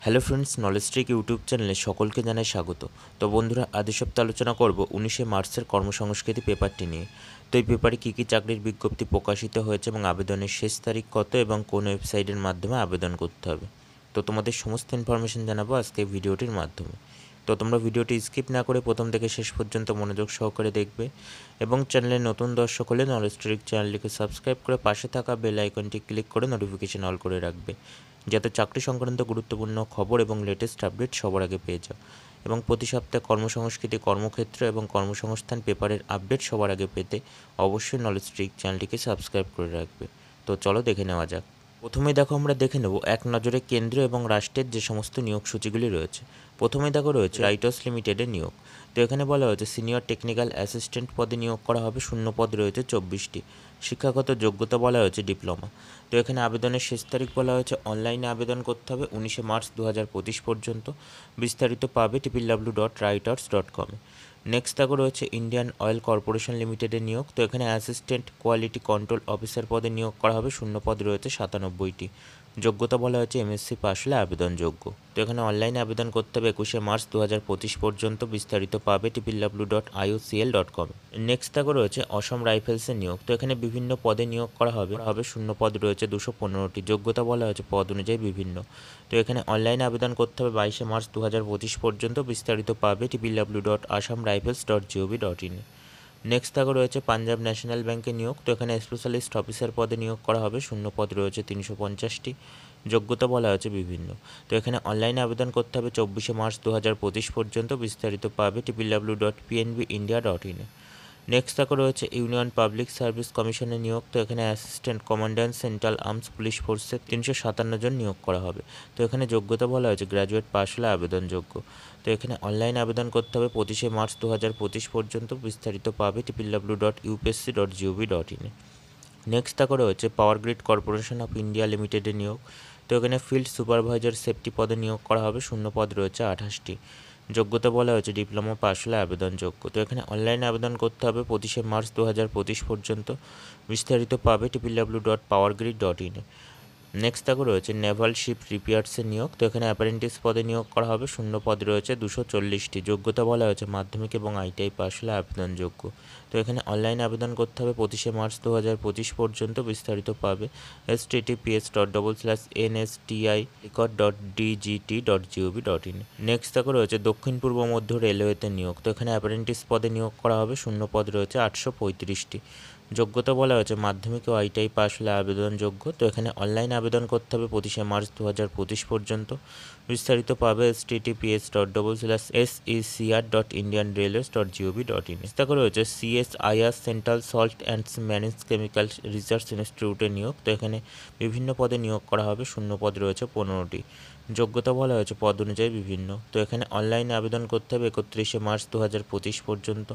Hello friends, knowledge trick YouTube চ্যানেলে সকলকে জানাই স্বাগত। তো বন্ধুরা, আজ সপ্তাহে আলোচনা করব 19শে মার্চের কর্মসংস্কৃতি পেপারটি নিয়ে। তো এই পেপারে কী কী চাকরির বিজ্ঞপ্তি প্রকাশিত হয়েছে এবং আবেদনের শেষ তারিখ কত এবং কোন ওয়েবসাইটের মাধ্যমে আবেদন করতে হবে, তো তোমাদের সমস্ত ইনফরমেশন জানাবো আজকে এই ভিডিওটির মাধ্যমে। তো তোমরা ভিডিওটি স্কিপ না করে প্রথম থেকে শেষ পর্যন্ত মনোযোগ সহকারে দেখবে এবং চ্যানেলে নতুন দর্শক হলে নলেজ ট্রিক চ্যানেলটিকে সাবস্ক্রাইব করে পাশে থাকা বেল আইকনটি ক্লিক করে নোটিফিকেশন অল করে রাখবে, যাতে চাকরি সংক্রান্ত গুরুত্বপূর্ণ খবর এবং লেটেস্ট আপডেট সবার আগে পেয়ে যাও এবং প্রতি সপ্তাহে কর্মসংস্কৃতি, কর্মক্ষেত্র এবং কর্মসংস্থান পেপারের আপডেট সবার আগে পেতে অবশ্যই নলেজ ট্রিক চ্যানেলটিকে সাবস্ক্রাইব করে রাখবে। তো চলো দেখে নেওয়া যাক। প্রথমেই দেখো, আমরা দেখে নেব এক নজরে কেন্দ্র এবং রাষ্ট্রের যে সমস্ত নিয়োগ সূচিগুলি রয়েছে। প্রথমেই দেখো রয়েছে রাইটার্স লিমিটেডের নিয়োগ। তো এখানে বলা হয়েছে সিনিয়র টেকনিক্যাল অ্যাসিস্ট্যান্ট পদে নিয়োগ করা হবে, শূন্য পদ রয়েছে 24টি। শিক্ষাগত যোগ্যতা বলা হয়েছে ডিপ্লোমা। তো এখানে আবেদনের শেষ তারিখ বলা হয়েছে অনলাইনে আবেদন করতে হবে 19শে মার্চ 2025 পর্যন্ত। বিস্তারিত পাবে www.writers.com। নেক্সট দেখো রয়েছে ইন্ডিয়ান অয়েল কর্পোরেশন লিমিটেডের নিয়োগ। তো এখানে অ্যাসিস্ট্যান্ট কোয়ালিটি কন্ট্রোল অফিসার পদে নিয়োগ করা হবে, শূন্য পদ রয়েছে 97টি। যোগ্যতা বলা হয়েছে এমএসসি পাস হলে আবেদনযোগ্য। তো এখানে অনলাইনে আবেদন করতে হবে 21শে মার্চ 2025 পর্যন্ত। বিস্তারিত পাবে www.iocl.com। নেক্সট দেখো রয়েছে অসম রাইফেলসের নিয়োগ। তো এখানে বিভিন্ন পদে নিয়োগ করা হবে, শূন্য পদ রয়েছে 215টি। যোগ্যতা বলা হয়েছে পদ অনুযায়ী বিভিন্ন। তো এখানে অনলাইনে আবেদন করতে হবে 22শে মার্চ 2025 পর্যন্ত। বিস্তারিত পাবে www.assamrifles.gov.in। নেক্সট দেখো রয়েছে পাঞ্জাব ন্যাশনাল ব্যাংকে নিয়োগ। তো এখানে স্পেশালিস্ট অফিসার পদে নিয়োগ করা হবে, শূন্য পদ রয়েছে 350টি। যোগ্যতা বলা হয়েছে বিভিন্ন। তো এখানে অনলাইনে আবেদন করতে হবে 24শে মার্চ 2025 পর্যন্ত। বিস্তারিত পাবে www.pnbindia.in। নেক্সট দেখো রয়েছে ইউনিয়ন পাবলিক সার্ভিস কমিশনের নিয়োগ। তো এখানে assistant commandant central arms police ফোর্সে 357 জন নিয়োগ করা হবে। তো এখানে যোগ্যতা বলা হয়েছে গ্র্যাজুয়েট পাস হলে আবেদনযোগ্য। তো এখানে অনলাইনে আবেদন করতে হবে 25শে মার্চ 2025 পর্যন্ত। বিস্তারিত পাবে www.upsc.gov.in। নেক্সট দেখো রয়েছে power grid corporation of India লিমিটেডের নিয়োগ। তো এখানে ফিল্ড সুপারভাইজার সেফটি পদে নিয়োগ করা হবে, শূন্য পদ রয়েছে 28টি। যোগ্যতা বলা হয়েছে ডিপ্লোমা পাস হলে আবেদনযোগ্য। তো এখানে অনলাইনে আবেদন করতে হবে 25শে মার্চ 2025 পর্যন্ত। বিস্তারিত পাবে www.powergrid.in। নেক্সট দেখো রয়েছে নেভাল শিপ রিপেয়ার্সের নিয়োগ। তো এখানে অ্যাপারেন্টিস পদে নিয়োগ করা হবে, শূন্য পদ রয়েছে 240টি। যোগ্যতা বলা হয়েছে মাধ্যমিক এবং আইটিআই পাস হলে আবেদনযোগ্য। তো এখানে অনলাইনে আবেদন করতে হবে 25শে মার্চ 2025 পর্যন্ত। বিস্তারিত পাবে https://nsti.record.dgt.gov.in। নেক্সট দেখো রয়েছে দক্ষিণ পূর্ব মধ্য রেলওয়েতে নিয়োগ। তো এখানে অ্যাপারেন্টিস পদে নিয়োগ করা হবে, শূন্য পদ রয়েছে 835টি। যোগ্যতা বলা হয়েছে মাধ্যমিক ও আইটিআই পাস হলে আবেদনযোগ্য। তো এখানে অনলাইনে আবেদন করতে হবে 25শে মার্চ 2025 পর্যন্ত। বিস্তারিত পাবে https://secr.indianrailways.gov.in। দেখো রয়েছে CSIR central salt and manage chemical research ইনস্টিটিউটের নিয়োগ। তো এখানে বিভিন্ন পদে নিয়োগ করা হবে, শূন্য পদ রয়েছে 15টি। যোগ্যতা বলা হয়েছে পদ অনুযায়ী বিভিন্ন। তো এখানে অনলাইনে আবেদন করতে হবে 31শে মার্চ 2025 পর্যন্ত।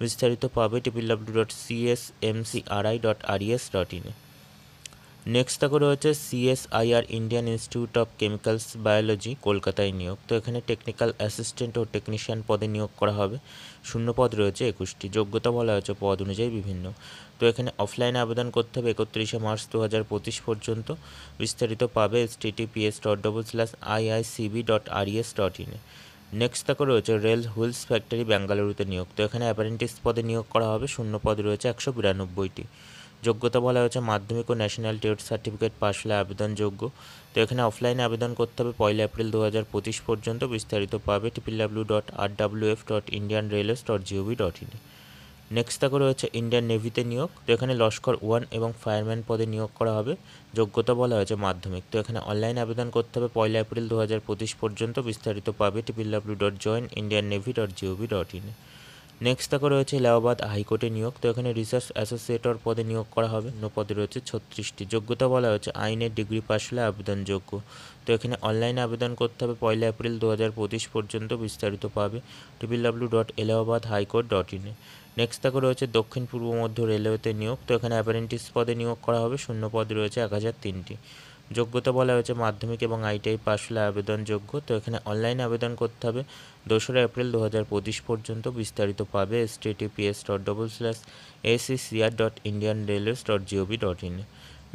বিস্তারিত পাবে www.csmcri.res.in। নেক্সট দেখো রয়েছে CSIR Indian Institute of chemicals biology কলকাতায় নিয়োগ। তো এখানে টেকনিক্যাল অ্যাসিস্ট্যান্ট ও টেকনিশিয়ান পদে নিয়োগ করা হবে, শূন্য পদ রয়েছে 21টি। যোগ্যতা বলা হয়েছে পদ অনুযায়ী বিভিন্ন। তো এখানে অফলাইনে আবেদন করতে হবে 31শে মার্চ 2025 পর্যন্ত। বিস্তারিত পাবে https://iicb.res.in। নেক্সট দেখো রয়েছে রেল হুইলস ফ্যাক্টরি বেঙ্গালুরুতে নিয়োগ। তো এখানে অ্যাপারেন্টিস পদে নিয়োগ করা হবে, শূন্য পদ রয়েছে 192টি। যোগ্যতা বলা হয়েছে মাধ্যমিক ও ন্যাশনাল ট্রেড সার্টিফিকেট পাস হলে আবেদনযোগ্য। তো এখানে অফলাইনে আবেদন করতে হবে 1 এপ্রিল 2025 পর্যন্ত। বিস্তারিত পাবে www.rwf.indianrailways.gov.in। নেক্সট দেখো রয়েছে ইন্ডিয়ান নেভিতে নিয়োগ। তো এখানে লস্কর 1 এবং ফায়ারম্যান পদে নিয়োগ করা হবে। যোগ্যতা বলা হয়েছে মাধ্যমিক। তো এখানে অনলাইনে আবেদন করতে হবে 1 এপ্রিল 2025 পর্যন্ত। বিস্তারিত পাবে www.joinindiannavy.gov.in। নেক্সট দেখো রয়েছে এলাহাবাদ হাইকোর্টে নিয়োগ। তো এখানে রিসার্চ অ্যাসোসিয়েটর পদে নিয়োগ করা হবে, অন্য পদে রয়েছে 36টি। যোগ্যতা বলা হয়েছে আইনের ডিগ্রি পাস হলে আবেদনযোগ্য। তো এখানে অনলাইনে আবেদন করতে হবে 1 এপ্রিল 2025 পর্যন্ত। বিস্তারিত পাবে www.allahabadhighcourt.in। নেক্সট দেখো রয়েছে দক্ষিণ পূর্ব মধ্য রেলওয়েতে নিয়োগ। তো এখানে অ্যাপারেন্টিস পদে নিয়োগ করা হবে, শূন্য পদ রয়েছে 1003টি। যোগ্যতা বলা হয়েছে মাধ্যমিক এবং আইটিআই পাস হলে আবেদনযোগ্য। তো এখানে অনলাইনে আবেদন করতে হবে 2রা এপ্রিল 2025 পর্যন্ত। বিস্তারিত পাবে https://accr.indianrailways.gov.in।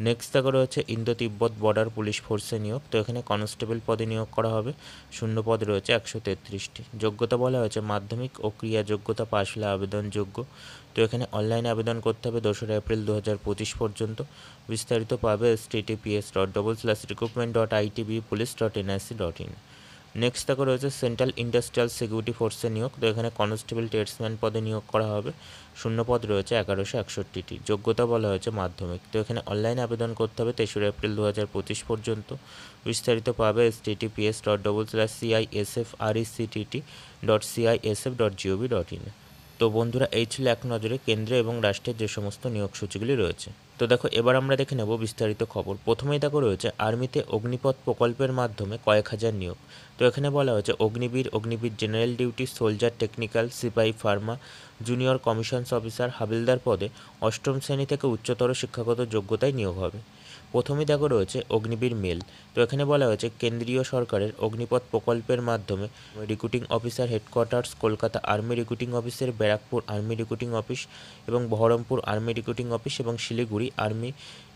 নেক্সট দেখো রয়েছে ইন্দো তিব্বত বর্ডার পুলিশ ফোর্সে নিয়োগ। তো এখানে কনস্টেবল পদে নিয়োগ করা হবে। শূন্য পদ রয়েছে 133টি। যোগ্যতা বলা হয়েছে মাধ্যমিক ও ক্রিয়া যোগ্যতা পাশ হলে আবেদনযোগ্য। তো এখানে অনলাইনে আবেদন করতে হবে 2রা এপ্রিল 2025 পর্যন্ত। বিস্তারিত পাবে https://recruitment.itbpolice.nic.in। নেক্সট দেখো রয়েছে সেন্ট্রাল ইন্ডাস্ট্রিয়াল সিকিউরিটি ফোর্সে নিয়োগ। তো এখানে কনস্টেবল ট্রেডসম্যান পদে নিয়োগ করা হবে। শূন্য পদ রয়েছে 1161টি। যোগ্যতা বলা হয়েছে মাধ্যমিক। তো এখানে অনলাইনে আবেদন করতে হবে 23রা এপ্রিল 2025 পর্যন্ত। বিস্তারিত পাবে https://cissrectt.cisf.gov.in। তো বন্ধুরা, এই ছিল এক নজরে কেন্দ্র এবং রাষ্ট্রের যে সমস্ত নিয়োগ সূচিগুলি রয়েছে। তো দেখো, এবার আমরা দেখে নেব বিস্তারিত খবর। প্রথমেই দেখো রয়েছে আর্মিতে অগ্নিপথ প্রকল্পের মাধ্যমে কয়েক হাজার নিয়োগ। তো এখানে বলা হয়েছে Agniveer, Agniveer general duty, soldier technical, সিপাহি ফার্মা, জুনিয়র কমিশনস অফিসার, হাবিলদার পদে অষ্টম শ্রেণী থেকে উচ্চতর শিক্ষাগত যোগ্যতায় নিয়োগ হবে। প্রথমেই দেখো রয়েছে অগ্নিবীর মেল। তো এখানে বলা হয়েছে কেন্দ্রীয় সরকারের অগ্নিপথ প্রকল্পের মাধ্যমে recruiting officer, headquarters Kolkata army recruiting অফিসের, ব্যারাকপুর আর্মি রিক্রুটিং অফিস এবং বহরমপুর আর্মি রিক্রুটিং অফিস এবং শিলিগুড়ি আর্মি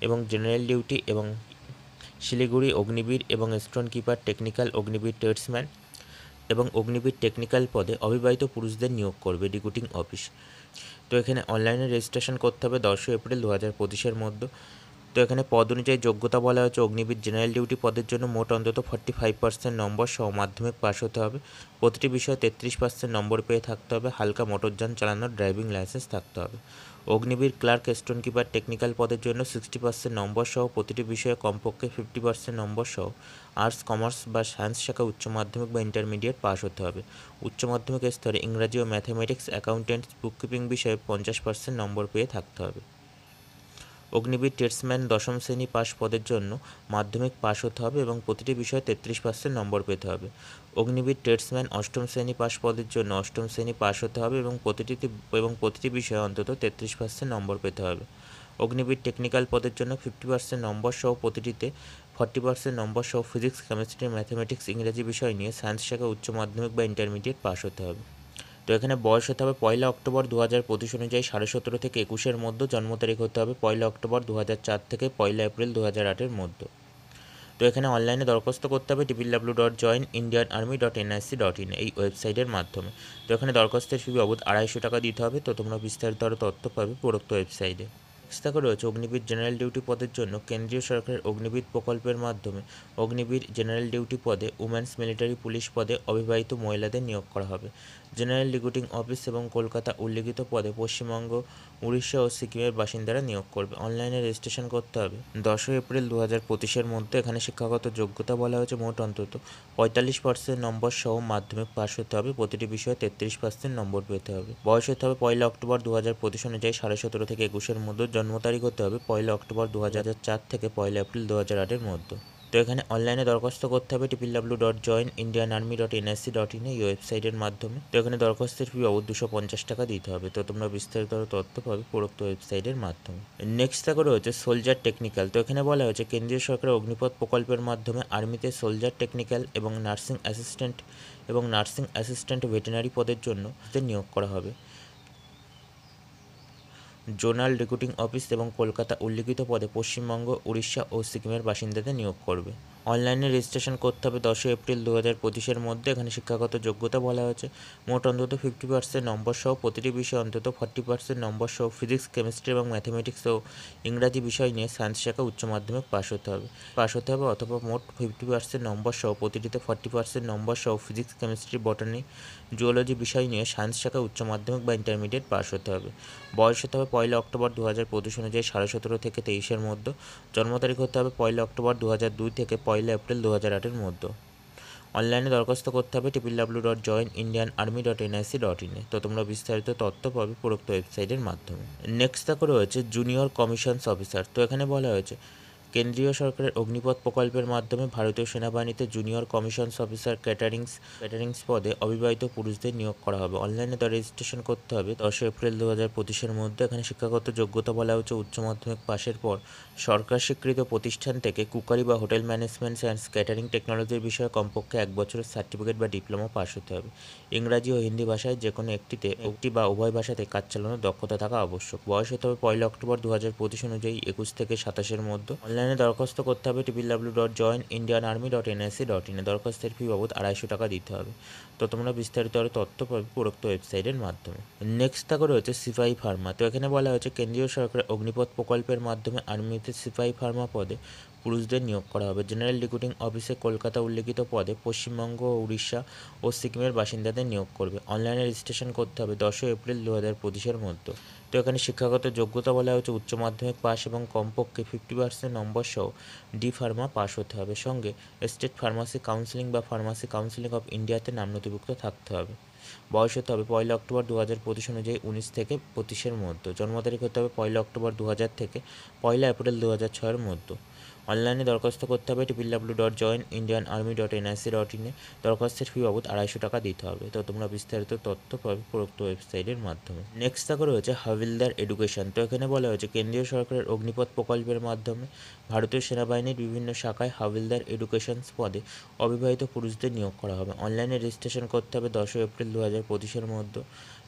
এবং জেনারেল ডিউটি এবং শিলিগুড়ি অগ্নিবীর এবং stone keeper technical Agniveer tradesman এবং অগ্নিবীর টেকনিক্যাল পদে অবিবাহিত পুরুষদের নিয়োগ করবে রিক্রুটিং অফিস। তো এখানে অনলাইনে রেজিস্ট্রেশন করতে হবে 10 এপ্রিল 2025 মধ্যে। তো এখানে পদ অনুযায়ী যোগ্যতা বলা হয়েছে অগ্নিবীর জেনারেল ডিউটি পদের জন্য মোট অন্তত 45% নম্বর সহ মাধ্যমিক পাস হতে হবে। প্রতিটি বিষয়ে 33% নম্বর পেয়ে থাকতে হবে। হালকা মোটরযান চালানোর ড্রাইভিং লাইসেন্স থাকতে হবে। Agniveer clerk storekeeper technical পদের জন্য 60% নম্বর সহ প্রতিটি বিষয়ে কমপক্ষে 50% নম্বর সহ আর্টস, কমার্স বা সায়েন্স শাখা উচ্চ মাধ্যমিক বা ইন্টারমিডিয়েট পাস হতে হবে। উচ্চ মাধ্যমিক স্তরে ইংরাজি ও ম্যাথামেটিক্স, অ্যাকাউন্টেন্টস, বুককিপিং বিষয়ে 50% নম্বর পেয়ে থাকতে হবে। অগ্নিবীর ট্রেডসম্যান 10ম শ্রেণী পাস পদের জন্য মাধ্যমিক পাস হতে হবে এবং প্রতিটি বিষয়ে 33% নম্বর পেতে হবে। অগ্নিবীর ট্রেডসম্যান 8ম শ্রেণী পাস পদের জন্য 8ম শ্রেণী পাস হতে হবে এবং প্রতিটি বিষয়ে অন্তত 33% নম্বর পেতে হবে। অগ্নিবীর টেকনিক্যাল পদের জন্য 50% নম্বর সহ প্রতিটিতে 40% নম্বর সহ ফিজিক্স, কেমিস্ট্রি, ম্যাথামেটিক্স, ইংরেজি বিষয় নিয়ে সায়েন্স শাখা উচ্চ মাধ্যমিক বা ইন্টারমিডিয়েট পাস হতে হবে। তো এখানে বয়স হতে হবে 1 অক্টোবর 2025 অনুযায়ী 17.5 থেকে 21-এর মধ্যে। জন্ম তারিখ হতে হবে 1 অক্টোবর 2004 থেকে 1 এপ্রিল 2008-এর মধ্যে। তো এখানে অনলাইনে দরখাস্ত করতে হবে www.joinindianarmy.nic.in এই ওয়েবসাইটের মাধ্যমে। তো এখানে দরখাস্তের ফি বাবদ 250 টাকা দিতে হবে। তো তোমরা বিস্তারিত আরও তথ্য পাবে উপরোক্ত ওয়েবসাইটে। দেখো রয়েছে অগ্নিবীর জেনারেল ডিউটি পদের জন্য কেন্দ্রীয় সরকারের অগ্নিবীর প্রকল্পের মাধ্যমে অগ্নিবীর জেনারেল ডিউটি পদে উমেন্স মিলিটারি পুলিশ পদে অবিবাহিত মহিলাদের নিয়োগ করা হবে। জেনারেল রিক্রুটিং অফিস এবং কলকাতা উল্লিখিত পদে পশ্চিমবঙ্গ, উড়িষ্যা ও সিকিমের বাসিন্দারা নিয়োগ করবে। অনলাইনে রেজিস্ট্রেশন করতে হবে 10 এপ্রিল 2025-এর মধ্যে। এখানে শিক্ষাগত যোগ্যতা বলা হয়েছে মোট অন্তত 45% নম্বর সহ মাধ্যমিক পাস হতে হবে। প্রতিটি বিষয়ে 33% নম্বর পেতে হবে। বয়স হতে হবে 1 অক্টোবর 2025 অনুযায়ী 17.5 থেকে 21-এর মধ্যে। জন্ম তারিখ হতে হবে 1 অক্টোবর 2004 থেকে 1 এপ্রিল 2008-এর মধ্যে। তো এখানে অনলাইনে দরখাস্ত করতে হবে www.joinindianarmy.nic.in এই ওয়েবসাইটের মাধ্যমে। তো এখানে দরখাস্তের ফি বাবদ 250 টাকা দিতে হবে। তো তোমরা বিস্তারিত তথ্য পাবে উপরোক্ত ওয়েবসাইটের মাধ্যমে। নেক্সট দেখো রয়েছে সোলজার টেকনিক্যাল। তো এখানে বলা হয়েছে কেন্দ্রীয় সরকারের অগ্নিপথ প্রকল্পের মাধ্যমে আর্মিতে সোলজার টেকনিক্যাল এবং নার্সিং অ্যাসিস্ট্যান্ট ভেটেরিনারি পদের জন্য নিয়োগ করা হবে। জোনাল রিক্রুটিং অফিস এবং কলকাতা উল্লিখিত পদে পশ্চিমবঙ্গ, উড়িষ্যা ও সিকিমের বাসিন্দাদের নিয়োগ করবে। অনলাইনে রেজিস্ট্রেশন করতে হবে 10 এপ্রিল 2025-এর মধ্যে। এখানে শিক্ষাগত যোগ্যতা বলা হয়েছে মোট অন্তত 50% নম্বর সহ প্রতিটি বিষয়ে অন্তত 40% নম্বর সহ ফিজিক্স, কেমিস্ট্রি এবং ম্যাথামেটিক্স ও ইংরাজি বিষয় নিয়ে সায়েন্স শাখা উচ্চ মাধ্যমিক পাস হতে হবে অথবা মোট 50% নম্বর সহ প্রতিটিতে 40% নম্বর সহ ফিজিক্স, কেমিস্ট্রি, বটানি, জুওলজি বিষয় নিয়ে সায়েন্স শাখা উচ্চ মাধ্যমিক বা ইন্টারমিডিয়েট পাস হতে হবে। বয়স হতে হবে 1 অক্টোবর 2025 অনুযায়ী 17.5 থেকে 23-এর মধ্যে। জন্ম তারিখ হতে হবে 1 অক্টোবর 2002 থেকে 1 এপ্রিল 2008-এর মধ্যে। অনলাইনে দরখাস্ত করতে হবে www.joinindianarmy.nic.in তো তোমরা বিস্তারিত তথ্য পাবে উপরোক্ত ওয়েবসাইটের মাধ্যমে। নেক্সট দেখো রয়েছে জুনিয়র কমিশনস অফিসার। তো এখানে বলা হয়েছে কেন্দ্রীয় সরকারের অগ্নিপথ প্রকল্পের মাধ্যমে ভারতীয় সেনাবাহিনীতে জুনিয়র কমিশনস অফিসার ক্যাটারিংস পদে অবিবাহিত পুরুষদের নিয়োগ করা হবে। অনলাইনে রেজিস্ট্রেশন করতে হবে 10 এপ্রিল 2025-এর মধ্যে। এখানে শিক্ষাগত যোগ্যতা বলা হচ্ছে উচ্চ মাধ্যমিক পাশের পর সরকার স্বীকৃত প্রতিষ্ঠান থেকে কুকারি বা হোটেল ম্যানেজমেন্ট অ্যান্ড ক্যাটারিং টেকনোলজির বিষয়ে কমপক্ষে 1 বছরের সার্টিফিকেট বা ডিপ্লোমা পাস হতে হবে। ইংরাজি ও হিন্দি ভাষায় যে কোনো একটি বা উভয় ভাষাতে কাজ চালানোর দক্ষতা থাকা আবশ্যক। বয়স হতে হবে 1 অক্টোবর 2025 অনুযায়ী 21 থেকে 27-এর মধ্যে। অনলাইনে দরখাস্ত করতে হবে www.joinindianarmy.nic.in এ। দরখাস্তের ফি বাবদ 250 টাকা দিতে হবে। তো তোমরা বিস্তারিত আরও তথ্য পাবে উপরোক্ত ওয়েবসাইটের মাধ্যমে। নেক্সট থাকা রয়েছে সিপাহি ফার্মা। তো এখানে বলা হয়েছে কেন্দ্রীয় সরকারের অগ্নিপথ প্রকল্পের মাধ্যমে আর্মিতে সিপাহি ফার্মা পদে পুরুষদের নিয়োগ করা হবে। জেনারেল রিক্রুটিং অফিসে কলকাতা উল্লেখিত পদে পশ্চিমবঙ্গ, উড়িষ্যা ও সিকিমের বাসিন্দাদের নিয়োগ করবে। অনলাইনে রেজিস্ট্রেশন করতে হবে 10 এপ্রিল 2025-এর মধ্যে। তো এখানে শিক্ষাগত যোগ্যতা বলা হচ্ছে উচ্চ মাধ্যমিক পাস এবং কমপক্ষে 50% নম্বর সহ ডি ফার্মা পাস হতে হবে। সঙ্গে স্টেট ফার্মাসি কাউন্সিলিং বা ফার্মাসি কাউন্সিলিং অফ ইন্ডিয়াতে নাম নথিভুক্ত থাকতে হবে। বয়স হতে হবে 1 অক্টোবর 2025 অনুযায়ী 19 থেকে 25-এর মধ্যে। জন্ম তারিখ হতে হবে 1 অক্টোবর 2000 থেকে 1 এপ্রিল 2006-এর মধ্যে। অনলাইনে দরখাস্ত করতে হবে www.joinindianarmy.nic.in এ। দরখাস্তের ফি বাবদ 250 টাকা দিতে হবে। তো তোমরা বিস্তারিত তথ্য পাবে উপরোক্ত ওয়েবসাইটের মাধ্যমে। নেক্সট থাকা রয়েছে হাবিলদার এডুকেশন। তো এখানে বলা হয়েছে কেন্দ্রীয় সরকারের অগ্নিপথ প্রকল্পের মাধ্যমে ভারতীয় সেনাবাহিনীর বিভিন্ন শাখায় হাবিলদার এডুকেশনস পদে অবিবাহিত পুরুষদের নিয়োগ করা হবে। অনলাইনে রেজিস্ট্রেশন করতে হবে 10 এপ্রিল 2025-এর মধ্যে।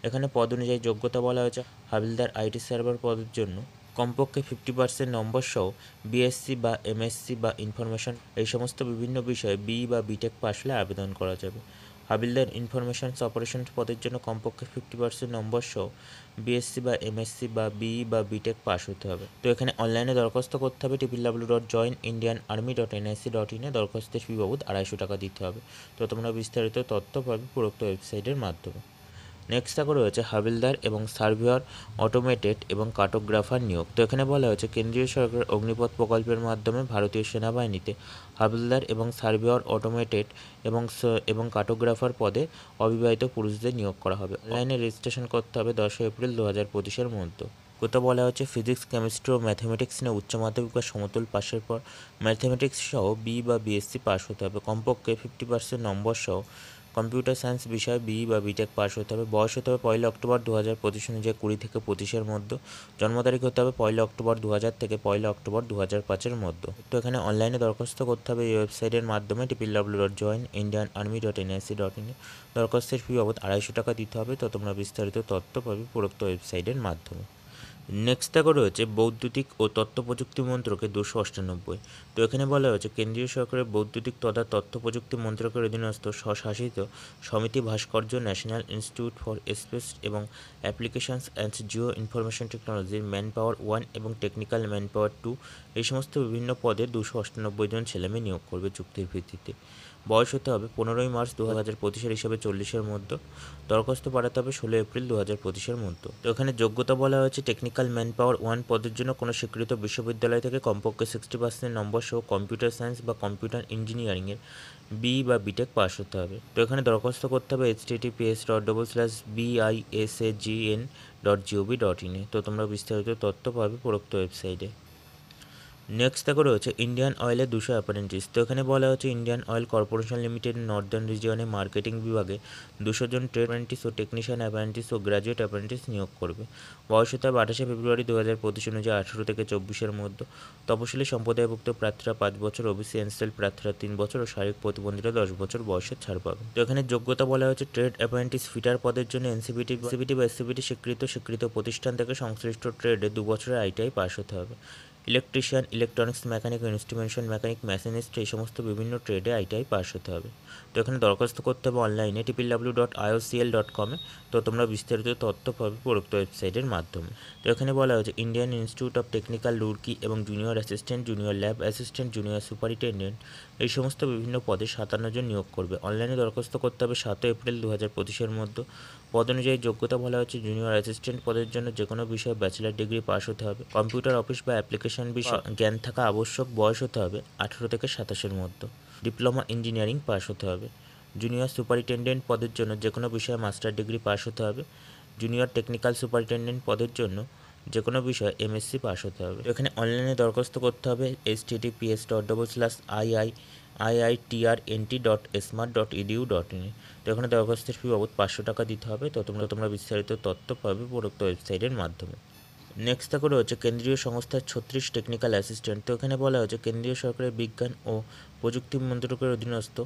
এখানে পদ অনুযায়ী যোগ্যতা বলা হয়েছে হাবিলদার আইটি সার্ভার পদের জন্য কমপক্ষে 50% নম্বর সহ বিএসসি বা এমএসসি বা ইনফরমেশন এই সমস্ত বিভিন্ন বিষয়ে বিই বা বিটেক পাস হলে আবেদন করা যাবে। হাবিলদার ইনফরমেশন অপারেশনস পদের জন্য কমপক্ষে 50% নম্বর সহ বিএসসি বা এমএসসি বা বিই বা বিটেক পাস হতে হবে। তো এখানে অনলাইনে দরখাস্ত করতে হবে www.joinindianarmy.nic.in এ। দরখাস্তের ফি বাবদ 250 টাকা দিতে হবে। তো তোমরা বিস্তারিত তথ্য পাবে উপরোক্ত ওয়েবসাইটের মাধ্যমে। নেক্সট থাকা রয়েছে হাবিলদার এবং সার্ভেয়ার অটোমেটেড এবং কার্টোগ্রাফার নিয়োগ। তো এখানে বলা হয়েছে কেন্দ্রীয় সরকারের অগ্নিপথ প্রকল্পের মাধ্যমে ভারতীয় সেনাবাহিনীতে হাবিলদার এবং সার্ভেয়ার অটোমেটেড এবং কার্টোগ্রাফার পদে অবিবাহিত পুরুষদের নিয়োগ করা হবে। অনলাইনে রেজিস্ট্রেশন করতে হবে 10 এপ্রিল 2025-এর মধ্যে। কোথাও বলা হচ্ছে ফিজিক্স, কেমিস্ট্রি ও ম্যাথমেটিক্স নিয়ে উচ্চ মাধ্যমিক বা সমতুল পাশের পর ম্যাথমেটিক্স সহ বি বা বিএসসি পাস হতে হবে। কমপক্ষে 50% নম্বর সহ কম্পিউটার সায়েন্স বিষয়ে বিই বা বিটেক পাস হতে হবে। বয়স হতে হবে 1 অক্টোবর 2025 অনুযায়ী 20 থেকে 25-এর মধ্যে। জন্ম তারিখ হতে হবে 1 অক্টোবর 2000 থেকে 1 অক্টোবর 2005-এর মধ্যে। তো এখানে অনলাইনে দরখাস্ত করতে হবে এই ওয়েবসাইটের মাধ্যমে www.joinindianarmy.nic.in এ। দরখাস্তের ফি বাবদ 250 টাকা দিতে হবে। তো তোমরা বিস্তারিত তথ্য পাবে উপরোক্ত ওয়েবসাইটের মাধ্যমে। নেক্সট থাকা রয়েছে বৈদ্যুতিক ও তথ্য প্রযুক্তি মন্ত্রকের 298। তো এখানে বলা হয়েছে কেন্দ্রীয় সরকারের বৈদ্যুতিক তথা তথ্য প্রযুক্তি মন্ত্রকের অধীনস্থ স্বশাসিত সমিতি ভাস্কর্য, ন্যাশনাল ইনস্টিটিউট ফর স্পেস এবং অ্যাপ্লিকেশনস অ্যান্ড জিও ইনফরমেশন টেকনোলজির ম্যান পাওয়ার 1 এবং টেকনিক্যাল ম্যান পাওয়ার 2 এই সমস্ত বিভিন্ন পদে 298 জন ছেলেমেয়ে নিয়োগ করবে চুক্তির ভিত্তিতে। বয়স হতে হবে 15 মার্চ 2025-এর হিসাবে 40-এর মধ্যে। দরখাস্ত পাঠাতে হবে 16 এপ্রিল 2025-এর মধ্যে। তো এখানে যোগ্যতা বলা হয়েছে টেকনিক্যাল ম্যান পাওয়ার 1 পদের জন্য কোনো স্বীকৃত বিশ্ববিদ্যালয় থেকে কমপক্ষে 60% নম্বর সহ কম্পিউটার সায়েন্স বা কম্পিউটার ইঞ্জিনিয়ারিংয়ের বিই বা বিটেক পাস হতে হবে। তো এখানে দরখাস্ত করতে হবে https://bisagn.gov.in এ। তো তোমরা বিস্তারিত তথ্য পাবে উপরোক্ত ওয়েবসাইটে। নেক্সট দেখো রয়েছে ইন্ডিয়ান অয়েলের 200 অ্যাপ্রেন্টিস। তো এখানে বলা হচ্ছে Indian Oil Corporation Limited northern রিজিয়নে মার্কেটিং বিভাগে 200 জন ট্রেড অ্যাপ্রেন্টিস ও টেকনিশিয়ান অ্যাপ্রেন্টিস ও গ্র্যাজুয়েট অ্যাপ্রেন্টিস নিয়োগ করবে। বয়স হতে হবে 28 ফেব্রুয়ারি 2025 অনুযায়ী 18 থেকে 24-এর মধ্যে। তপশিলি সম্প্রদায়ভুক্ত প্রার্থীরা 5 বছর, ওবিসি এনসেল প্রার্থীরা 3 বছর ও শারীরিক প্রতিবন্ধীরা 10 বছর বয়সের ছাড় পাবে। তো এখানে যোগ্যতা বলা হয়েছে ট্রেড অ্যাপ্রেন্টিস ফিটার পদের জন্য এনসিবিটি বা এসসিবিটি স্বীকৃত প্রতিষ্ঠান থেকে সংশ্লিষ্ট ট্রেডে 2 বছরের আইটিআই পাস হতে হবে। Electrician, electronics mechanic, instrumentation mechanic, machinist এই সমস্ত বিভিন্ন ট্রেডে আইটিআই পাস হতে হবে। তো এখানে দরখাস্ত করতে হবে অনলাইনে www.iocl.com এ। তো তোমরা বিস্তারিত তথ্য পাবে উপরোক্ত ওয়েবসাইটের মাধ্যমে। তো এখানে বলা হয়েছে Indian Institute of Technical Roorkee এবং junior assistant, junior lab assistant, junior superintendent এই সমস্ত বিভিন্ন পদে 57 জন নিয়োগ করবে। অনলাইনে দরখাস্ত করতে হবে 7 এপ্রিল 2025-এর মধ্যে। পদ অনুযায়ী যোগ্যতা বলা হচ্ছে জুনিয়র অ্যাসিস্ট্যান্ট পদের জন্য যে কোনো বিষয়ে ব্যাচেলার ডিগ্রি পাস হতে হবে। কম্পিউটার অফিস বা অ্যাপ্লিকেশন বিষয়ে জ্ঞান থাকা আবশ্যক। বয়স হতে হবে 18 থেকে 27-এর মধ্যে। ডিপ্লোমা ইঞ্জিনিয়ারিং পাস হতে হবে। জুনিয়র সুপারিনটেন্ডেন্ট পদের জন্য যে কোনো বিষয়ে মাস্টার ডিগ্রি পাস হতে হবে। জুনিয়র টেকনিক্যাল সুপারিনটেন্ডেন্ট পদের জন্য যে কোনো বিষয়ে এমএসসি পাস হতে হবে। তো এখানে অনলাইনে দরখাস্ত করতে হবে https://iitrnt.smart.edu.in। তো এখানে দরখাস্তের ফি বাবদ 500 টাকা দিতে হবে। তো তোমরা বিস্তারিত তথ্য পাবে উপরোক্ত ওয়েবসাইটের মাধ্যমে। নেক্সট করে হচ্ছে কেন্দ্রীয় সংস্থার 36 টেকনিক্যাল অ্যাসিস্ট্যান্ট। তো এখানে বলা হচ্ছে কেন্দ্রীয় সরকারের বিজ্ঞান ও প্রযুক্তি মন্ত্রকের অধীনস্থ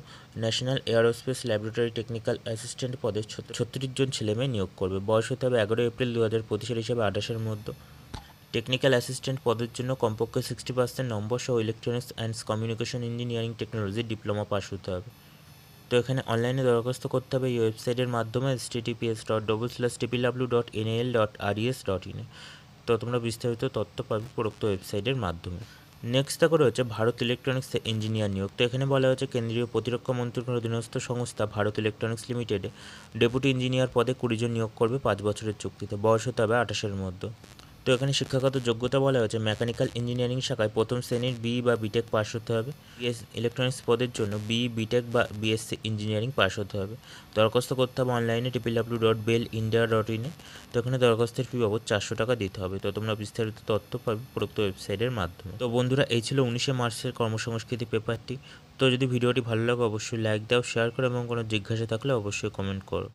national aerospace laboratory technical assistant পদে 36 জন ছেলেমেয়ে নিয়োগ করবে। বয়স হতে হবে 11 এপ্রিল 2025 হিসাবে 28-এর মধ্যে। টেকনিক্যাল অ্যাসিস্ট্যান্ট পদের জন্য কমপক্ষে 60% নম্বর সহ electronics and communication engineering technology diploma pass হতে হবে। তো এখানে অনলাইনে দরখাস্ত করতে হবে এই ওয়েবসাইটের মাধ্যমে https://nal.res.in। তো তোমরা বিস্তারিত তথ্য পাবে উপরোক্ত ওয়েবসাইটের মাধ্যমে। নেক্সট করে হচ্ছে ভারত ইলেকট্রনিক্স ইঞ্জিনিয়ার নিয়োগ। তো এখানে বলা হচ্ছে কেন্দ্রীয় প্রতিরক্ষা মন্ত্রকের অধীনস্থ সংস্থা ভারত ইলেকট্রনিক্স লিমিটেডে ডেপুটি ইঞ্জিনিয়ার পদে 20 জন নিয়োগ করবে 5 বছরের চুক্তিতে। বয়স হতে হবে 28-এর মধ্যে। তো এখানে শিক্ষাগত যোগ্যতা বলা হয়েছে মেকানিক্যাল ইঞ্জিনিয়ারিং শাখায় প্রথম শ্রেণীর বিই বা বিটেক পাস হতে হবে। ইলেকট্রনিক্স পদের জন্য বিই বিটেক বা বিএসসি ইঞ্জিনিয়ারিং পাস হতে হবে। দরখাস্ত করতে হবে অনলাইনে www.bellindia.in। তো এখানে দরখাস্তের ফি বাবদ 400 টাকা দিতে হবে। তো তোমরা বিস্তারিত তথ্য পাবে উপরোক্ত ওয়েবসাইটের মাধ্যমে। তো বন্ধুরা, এই ছিল 19শে মার্চের কর্মসংস্কৃতি পেপারটি। তো যদি ভিডিওটি ভালো লাগে অবশ্যই লাইক দাও, শেয়ার করো এবং কোনো জিজ্ঞাসা থাকলে অবশ্যই কমেন্ট করো।